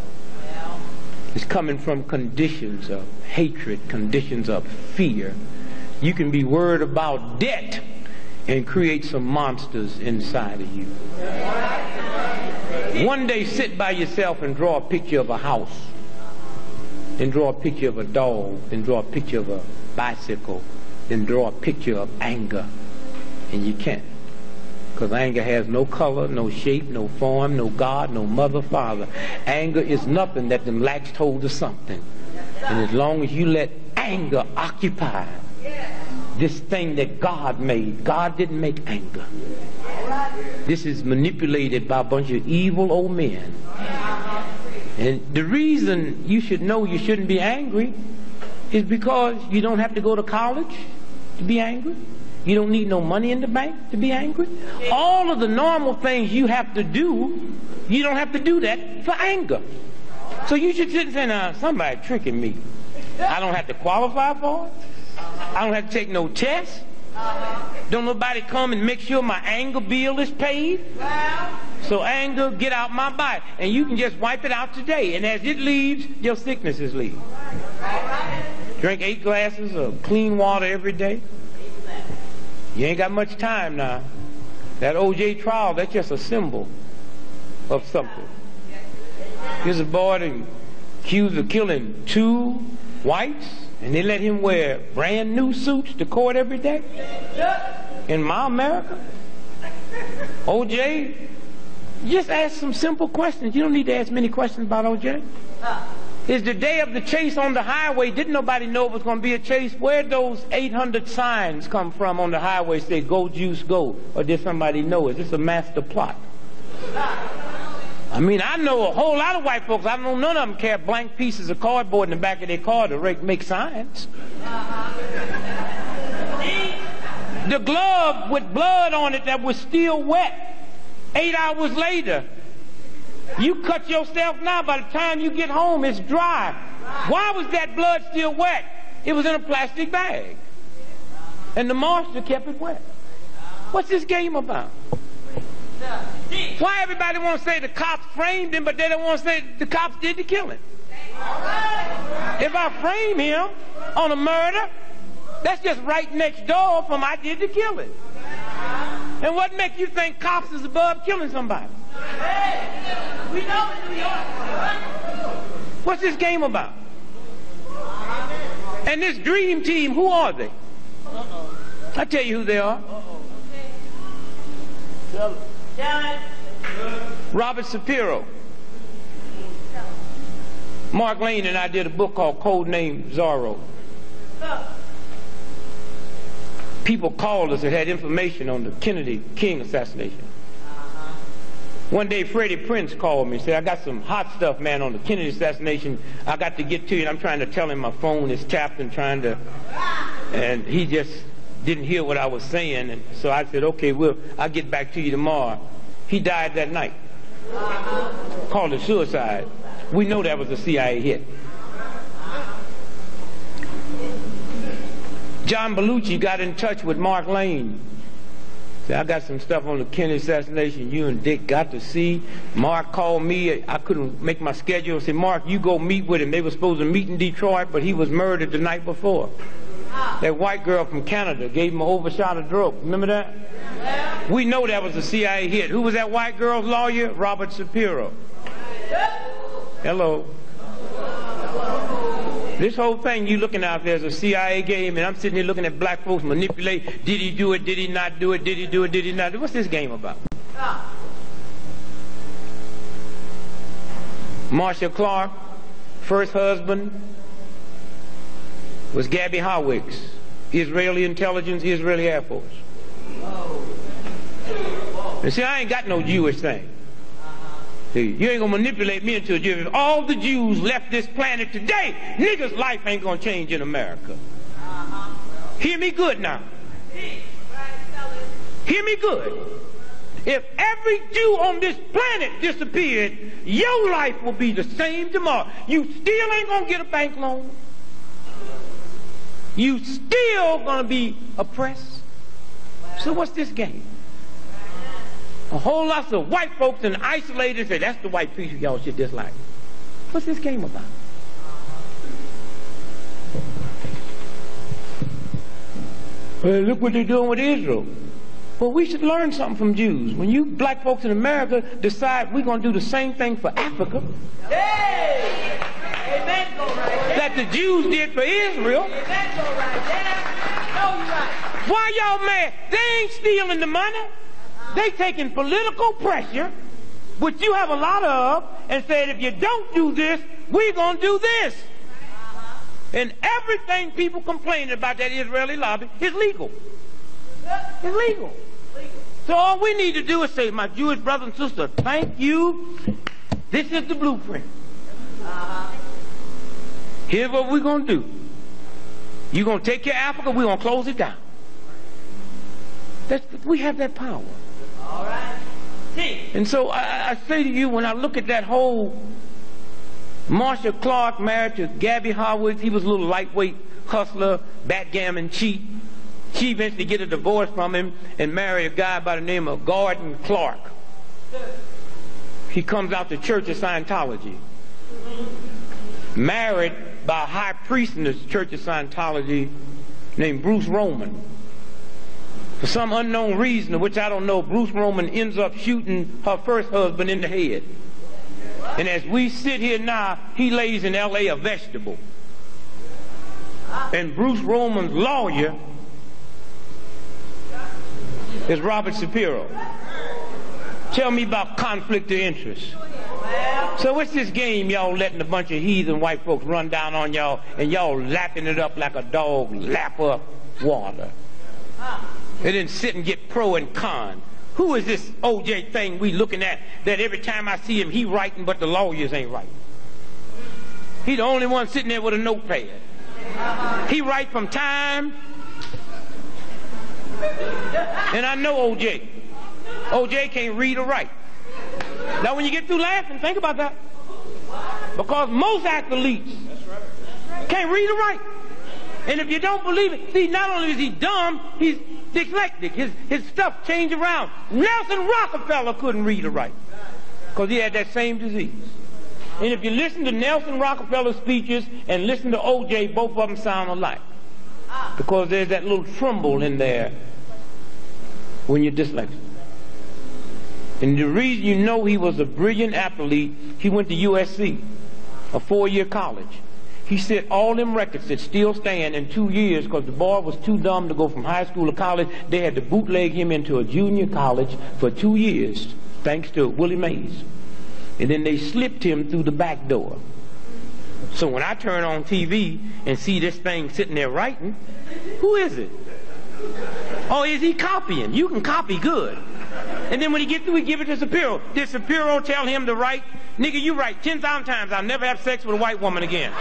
It's coming from conditions of hatred, conditions of fear. You can be worried about debt and create some monsters inside of you. One day sit by yourself and draw a picture of a house. Then draw a picture of a dog. Then draw a picture of a bicycle. Then draw a picture of anger. And you can't. Because anger has no color, no shape, no form, no God, no mother, father. Anger is nothing that them latched hold of something. And as long as you let anger occupy this thing that God made, God didn't make anger. This is manipulated by a bunch of evil old men. And the reason you should know you shouldn't be angry is because you don't have to go to college to be angry. You don't need no money in the bank to be angry. All of the normal things you have to do, you don't have to do that for anger. So you should sit and say, now, somebody tricking me. I don't have to qualify for it. I don't have to take no test. Don't nobody come and make sure my anger bill is paid. So anger, get out my body. And you can just wipe it out today. And as it leaves, your sicknesses leave. Drink 8 glasses of clean water every day. You ain't got much time now. That O.J. trial, that's just a symbol of something. Here's a boy accused of killing 2 whites, and they let him wear brand new suits to court every day. In my America, O.J., just ask some simple questions. You don't need to ask many questions about O.J. Is the day of the chase on the highway, didn't nobody know it was going to be a chase? Where'd those 800 signs come from on the highway say, go juice, go? Or did somebody know? Is this a master plot? I mean, I know a whole lot of white folks. I know none of them carry blank pieces of cardboard in the back of their car to make signs. The glove with blood on it that was still wet 8 hours later. You cut yourself now, by the time you get home, it's dry. Why was that blood still wet? It was in a plastic bag. And the marshal kept it wet. What's this game about? Why everybody want to say the cops framed him, but they don't want to say the cops did the killing? If I frame him on a murder, that's just right next door from I did the killing. And what makes you think cops is above killing somebody? We know in New York. What's this game about? And this dream team, who are they? I tell you who they are. Tell it. Robert Shapiro. Mark Lane and I did a book called Codename Zorro. People called us that had information on the Kennedy King assassination. One day Freddie Prinze called me and said, I got some hot stuff, man, on the Kennedy assassination. I got to get to you, and I'm trying to tell him my phone is tapped and he just didn't hear what I was saying. And so I said, okay, I'll get back to you tomorrow. He died that night. Called it suicide. We know that was a CIA hit. John Belushi got in touch with Mark Lane. Said, I got some stuff on the Kennedy assassination you and Dick got to see. Mark called me. I couldn't make my schedule. Said, Mark, you go meet with him. They were supposed to meet in Detroit, but he was murdered the night before. That white girl from Canada gave him an overshot of drugs. Remember that? We know that was a CIA hit. Who was that white girl's lawyer? Robert Shapiro. Hello. This whole thing you looking out there is a CIA game, and I'm sitting here looking at black folks manipulate. Did he do it? Did he not do it? Did he do it? Did he not do it? What's this game about? Marcia Clark, first husband, was Gabby Howicks, Israeli intelligence, Israeli Air Force. And see, I ain't got no Jewish thing. See, you ain't gonna manipulate me into a Jew. If all the Jews left this planet today, niggas' life ain't gonna change in America. Hear me good now. Hear me good. If every Jew on this planet disappeared, your life will be the same tomorrow. You still ain't gonna get a bank loan. You still gonna be oppressed. So what's this game? A whole lot of white folks and isolated say, that's the white people y'all should dislike. What's this game about? Well, look what they're doing with Israel. Well, we should learn something from Jews. When you black folks in America decide we're going to do the same thing for Africa, Hey! Amen, go right there. that the Jews did for Israel, Amen, go right there. No, you're right. why y'all mad? They ain't stealing the money. They taking political pressure, which you have a lot of, and said, if you don't do this, we're going to do this. And everything people complaining about that Israeli lobby is legal. It's legal. So all we need to do is say, my Jewish brothers and sisters, thank you. This is the blueprint. Here's what we're going to do. You're going to take care of Africa, we're going to close it down. We have that power. All right. And so I say to you, when I look at that whole Marcia Clark married to Gabby Howicks, he was a little lightweight hustler, backgammon cheat. She eventually get a divorce from him and marry a guy by the name of Gordon Clark. He comes out the Church of Scientology. Married by a high priest in the Church of Scientology named Bruce Roman. For some unknown reason, of which I don't know, Bruce Roman ends up shooting her first husband in the head. And as we sit here now, he lays in L.A. a vegetable. And Bruce Roman's lawyer is Robert Shapiro. Tell me about conflict of interest. So what's this game y'all letting a bunch of heathen white folks run down on y'all and y'all lapping it up like a dog lap up water? And then sit and get pro and con. Who is this OJ thing we looking at that every time I see him he writing but the lawyers ain't writing? He the only one sitting there with a notepad. He write from time. And I know OJ. OJ can't read or write. Now when you get through laughing, think about that. Because most athletes can't read or write. And if you don't believe it, see, not only is he dumb, he's dyslexic. His stuff changed around. Nelson Rockefeller couldn't read or write because he had that same disease. And if you listen to Nelson Rockefeller's speeches and listen to O.J., both of them sound alike because there's that little tremble in there when you're dyslexic. And the reason you know he was a brilliant athlete, he went to USC, a 4-year college. He set all them records that still stand in 2 years because the boy was too dumb to go from high school to college. They had to bootleg him into a junior college for 2 years, thanks to Willie Mays. And then they slipped him through the back door. So when I turn on TV and see this thing sitting there writing, who is it? Oh, is he copying? You can copy good. And then when he gets through, he give it to Shapiro. Did Shapiro tell him to write? Nigga, you write 10,000 times, I'll never have sex with a white woman again.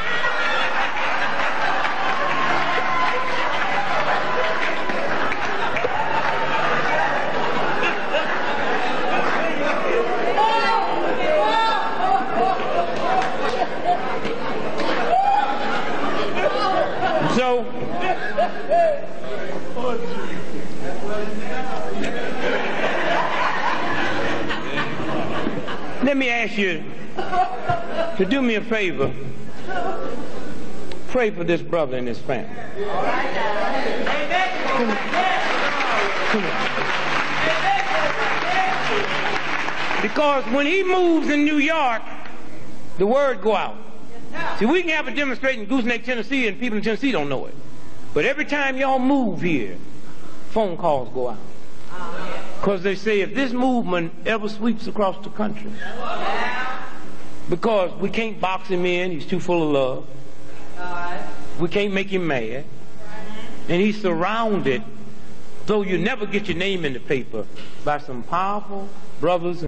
So, let me ask you to do me a favor. Pray for this brother and his family. Come on. Because when he moves in New York, the word go out. See, we can have a demonstration in Gooseneck, Tennessee, and people in Tennessee don't know it. But every time y'all move here, phone calls go out. Because they say if this movement ever sweeps across the country, because we can't box him in, he's too full of love. We can't make him mad. And he's surrounded, though you never get your name in the paper, by some powerful brothers